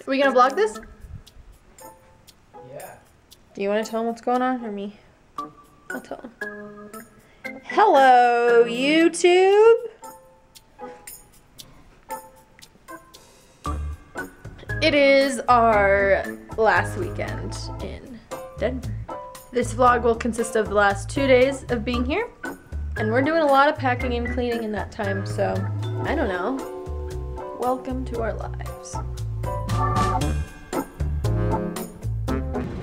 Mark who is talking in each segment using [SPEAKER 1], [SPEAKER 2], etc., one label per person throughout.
[SPEAKER 1] Are we gonna vlog this?
[SPEAKER 2] Yeah.
[SPEAKER 1] Do you want to tell them what's going on, or me? I'll tell them. Hello, YouTube. It is our last weekend in Denver. This vlog will consist of the last 2 days of being here, and we're doing a lot of packing and cleaning in that time, so I don't know. Welcome to our lives.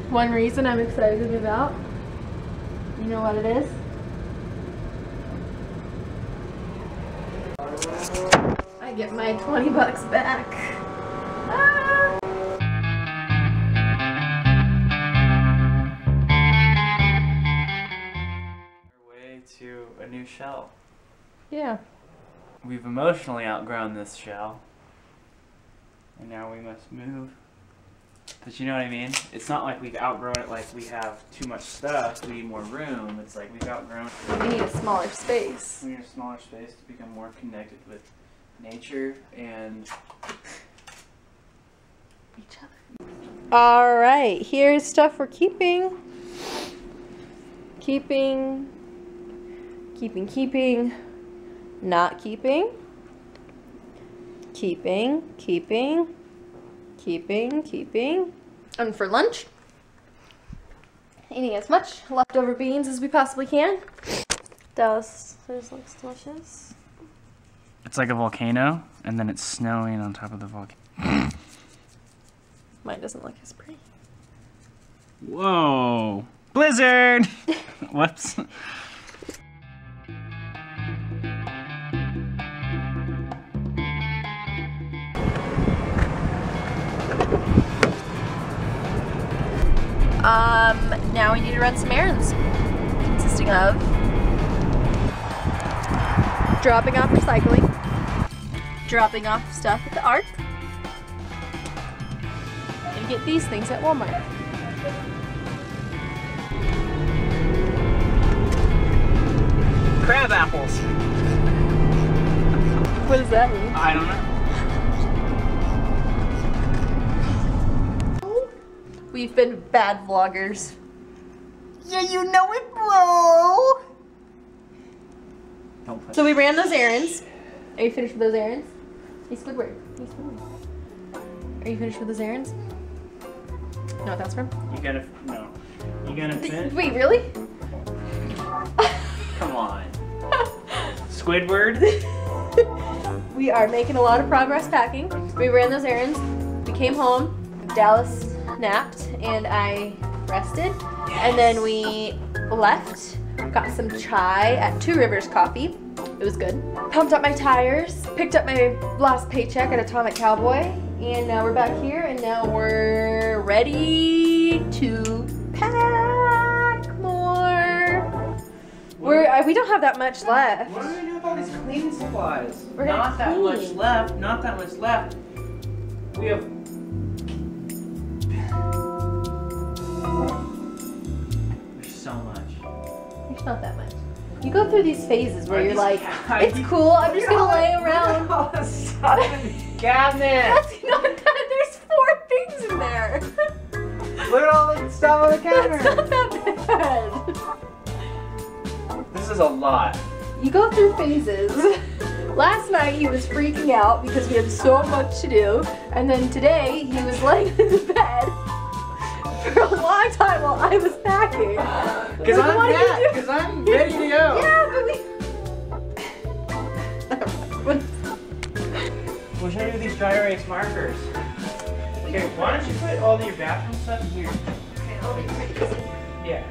[SPEAKER 1] One reason I'm excited to move out, you know what it is? I get my 20 bucks back. Ah!
[SPEAKER 2] Our way to a new shell.
[SPEAKER 1] Yeah.
[SPEAKER 2] We've emotionally outgrown this shell, and now we must move. But you know what I mean? It's not like we've outgrown it like we have too much stuff, we need more room. It's like we've outgrown it.
[SPEAKER 1] We need a smaller space.
[SPEAKER 2] We need a smaller space to become more connected with nature and
[SPEAKER 1] Each other. Alright, here's stuff we're keeping. Keeping. Not keeping. Keeping. And for lunch, eating as much leftover beans as we possibly can. This looks delicious.
[SPEAKER 2] it's like a volcano, and then it's snowing on top of the volcano.
[SPEAKER 1] Mine doesn't look as pretty.
[SPEAKER 2] Whoa! Blizzard! Whoops.
[SPEAKER 1] Now we need to run some errands, consisting of dropping off recycling, dropping off stuff at the Ark, and get these things at Walmart.
[SPEAKER 2] Crab apples!
[SPEAKER 1] What does that mean?
[SPEAKER 2] I don't know.
[SPEAKER 1] We've been bad vloggers.
[SPEAKER 2] Yeah, you know it, bro! Don't play.
[SPEAKER 1] So we ran those errands. Are you finished with those errands? Hey, Squidward. Are you finished with those errands? Know what that's from?
[SPEAKER 2] You gotta, no. You gonna finish?
[SPEAKER 1] Wait, really?
[SPEAKER 2] Come on. Squidward?
[SPEAKER 1] We are making a lot of progress packing. We ran those errands. We came home. Dallas napped and I rested. Yes. And then we left. Got some chai at Two Rivers Coffee. It was good. Pumped up my tires. Picked up my last paycheck at Atomic Cowboy. And now we're back here and now we're ready to pack more. We don't have that much left.
[SPEAKER 2] What do we do with all these cleaning supplies?
[SPEAKER 1] We're
[SPEAKER 2] not that
[SPEAKER 1] clean.
[SPEAKER 2] much left. Not that much left. We have. There's so much.
[SPEAKER 1] There's not that much. You go through these phases where
[SPEAKER 2] Are
[SPEAKER 1] you're
[SPEAKER 2] these
[SPEAKER 1] like,
[SPEAKER 2] ca-
[SPEAKER 1] it's cool, I'm just gonna lay around.
[SPEAKER 2] Look at all the stuff in the cabinet.
[SPEAKER 1] That's not that, there's 4 things in there.
[SPEAKER 2] Look at all the stuff on the counter.
[SPEAKER 1] That's not that bad.
[SPEAKER 2] This is a lot.
[SPEAKER 1] You go through phases. Last night he was freaking out because we had so much to do, and then today he was laying in the bed for a long time while I was packing.
[SPEAKER 2] Because I'm packed, because I'm ready to go.
[SPEAKER 1] Yeah, but
[SPEAKER 2] What should I do with these dry erase markers? Okay, why don't you put all your bathroom stuff in here?
[SPEAKER 1] Okay, I'll make these.
[SPEAKER 2] Yeah.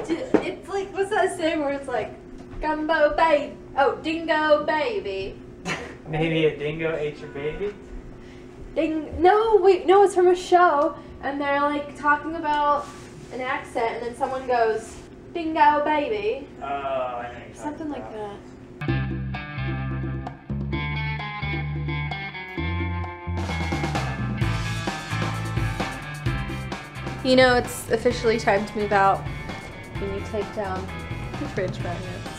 [SPEAKER 1] It's like, what's that saying where it's like, gumbo baby, oh, dingo baby.
[SPEAKER 2] Maybe a dingo ate your baby?
[SPEAKER 1] No, wait, no, it's from a show, and they're like talking about an accent, and then someone goes, dingo baby.
[SPEAKER 2] Oh, I know you're
[SPEAKER 1] Something like that. You know, it's officially time to move out when you take down the fridge magnets.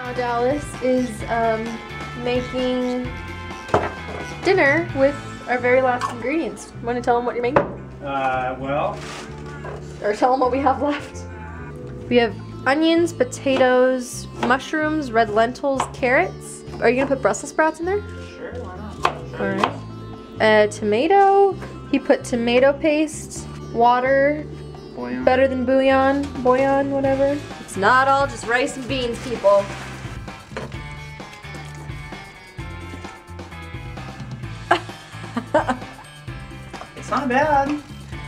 [SPEAKER 1] Now Dallas is making dinner with our very last ingredients. Want to tell them what you're making?
[SPEAKER 2] Well.
[SPEAKER 1] Or tell them what we have left. We have onions, potatoes, mushrooms, red lentils, carrots. Are you gonna put Brussels sprouts in there?
[SPEAKER 2] Sure, why not?
[SPEAKER 1] Alright. Tomato. He put tomato paste, water,
[SPEAKER 2] Bouillon.
[SPEAKER 1] better than bouillon, whatever. It's not all just rice and beans, people.
[SPEAKER 2] It's not bad.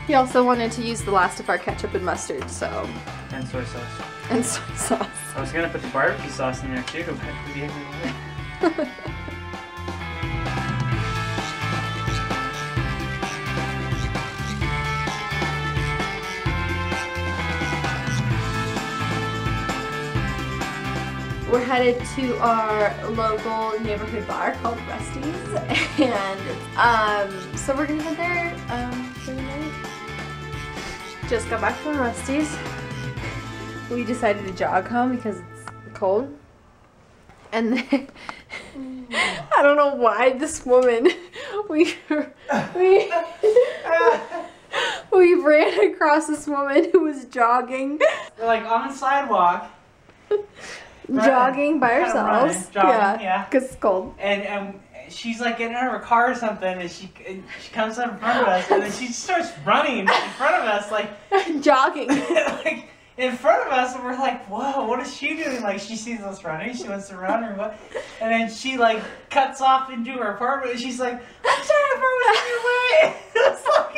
[SPEAKER 1] He also wanted to use the last of our ketchup and mustard, so.
[SPEAKER 2] And soy sauce.
[SPEAKER 1] And soy sauce.
[SPEAKER 2] I was gonna put the barbecue sauce in there too, but we gave it away.
[SPEAKER 1] We're headed to our local neighborhood bar called Rusty's, and so we're gonna head there for the night. Just got back from Rusty's. We decided to jog home because it's cold, and then I don't know why this woman we ran across this woman who was jogging.
[SPEAKER 2] We're like on the sidewalk.
[SPEAKER 1] Jogging by ourselves.
[SPEAKER 2] Yeah.
[SPEAKER 1] Because it's cold.
[SPEAKER 2] And she's like getting out of her car or something, and she comes up in front of us, and then she starts running in front of us, like
[SPEAKER 1] jogging.
[SPEAKER 2] like in front of us, and we're like, whoa, what is she doing? Like, she sees us running, she wants to run or what? And then she like cuts off into her apartment, and she's like, I'm trying to run your way. It's like,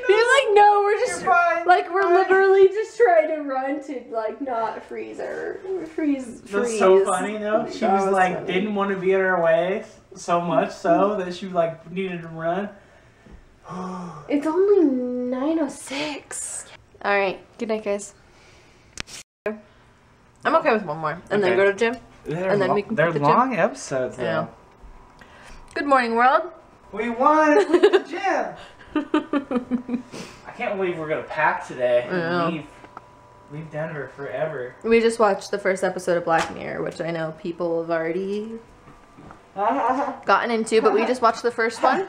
[SPEAKER 1] He's like, no, we're just
[SPEAKER 2] fine,
[SPEAKER 1] like we're literally just trying to run to like not freeze or freeze.
[SPEAKER 2] That's so funny though. She was like funny. Didn't want to be in our way so much so that she like needed to run.
[SPEAKER 1] It's only 9:06. All right, good night, guys. I'm okay with one more, and then go to the gym, and then we can.
[SPEAKER 2] They're
[SPEAKER 1] the
[SPEAKER 2] long
[SPEAKER 1] gym.
[SPEAKER 2] episodes though. Yeah.
[SPEAKER 1] Good morning, world.
[SPEAKER 2] We won the gym. I can't believe we're gonna pack today and leave Denver forever.
[SPEAKER 1] We just watched the first episode of Black Mirror, which I know people have already gotten into, but we just watched the first one.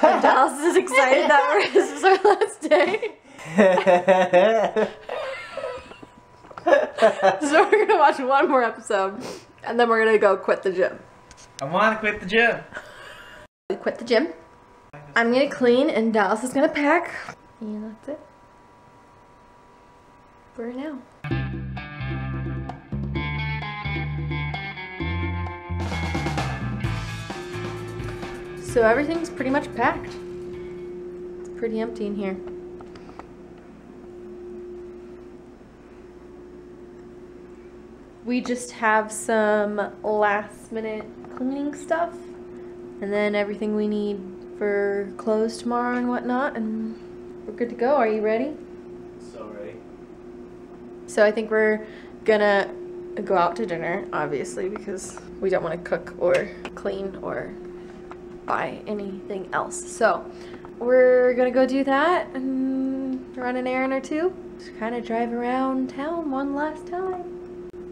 [SPEAKER 1] And Dallas is excited that this is our last day. So we're gonna watch one more episode, and then we're gonna go quit the gym.
[SPEAKER 2] I want to quit the gym.
[SPEAKER 1] We quit the gym. I'm gonna clean, and Dallas is gonna pack, and that's it for now. So everything's pretty much packed. It's pretty empty in here. We just have some last minute cleaning stuff, and then everything we need for clothes tomorrow and whatnot, and we're good to go. Are you ready?
[SPEAKER 2] So ready.
[SPEAKER 1] So I think we're gonna go out to dinner, obviously, because we don't want to cook or clean or buy anything else. So we're gonna go do that and run an errand or two. Just kind of drive around town one last time.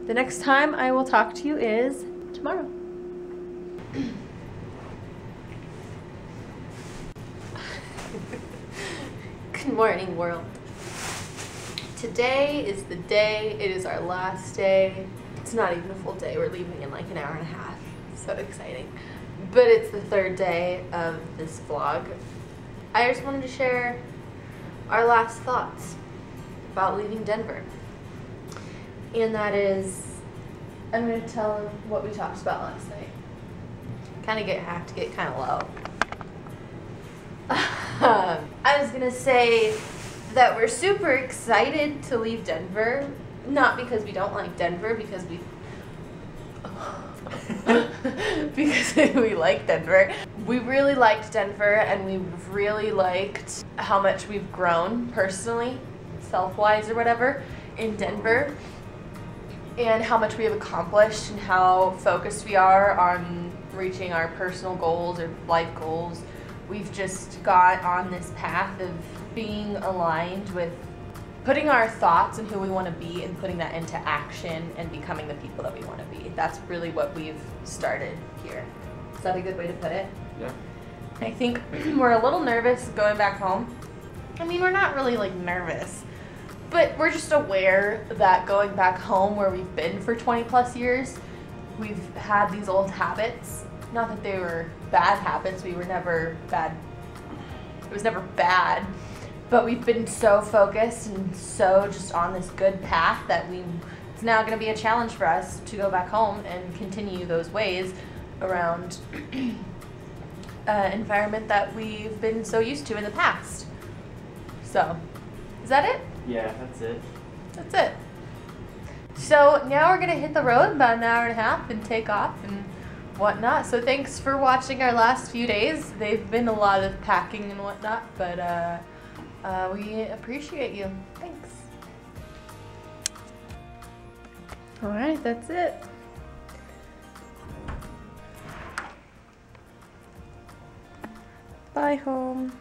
[SPEAKER 1] The next time I will talk to you is tomorrow. Good morning, world. Today is the day. It is our last day. It's not even a full day. We're leaving in like an hour and a half. So exciting. But it's the third day of this vlog. I just wanted to share our last thoughts about leaving Denver. And that is, I'm going to tell them what we talked about last night. Have to get kind of low. I was going to say that we're super excited to leave Denver. Not because we don't like Denver, because we like Denver. We really liked Denver, and we really liked how much we've grown personally, self-wise or whatever, in Denver, and how much we have accomplished and how focused we are on reaching our personal goals or life goals. We've just got on this path of being aligned with putting our thoughts and who we want to be and putting that into action and becoming the people that we want to be. That's really what we've started here. Is that a good way to put it?
[SPEAKER 2] Yeah.
[SPEAKER 1] I think we're a little nervous going back home. I mean, we're not really like nervous, but we're just aware that going back home where we've been for 20 plus years, we've had these old habits. Not that they were bad habits, we were never bad. It was never bad, but we've been so focused and so just on this good path that it's now going to be a challenge for us to go back home and continue those ways around environment that we've been so used to in the past. So, is that it?
[SPEAKER 2] Yeah, that's it.
[SPEAKER 1] That's it. So now we're going to hit the road about an hour and a half and take off and whatnot. So thanks for watching our last few days. They've been a lot of packing and whatnot, but we appreciate you. Thanks. All right, that's it. Bye, home.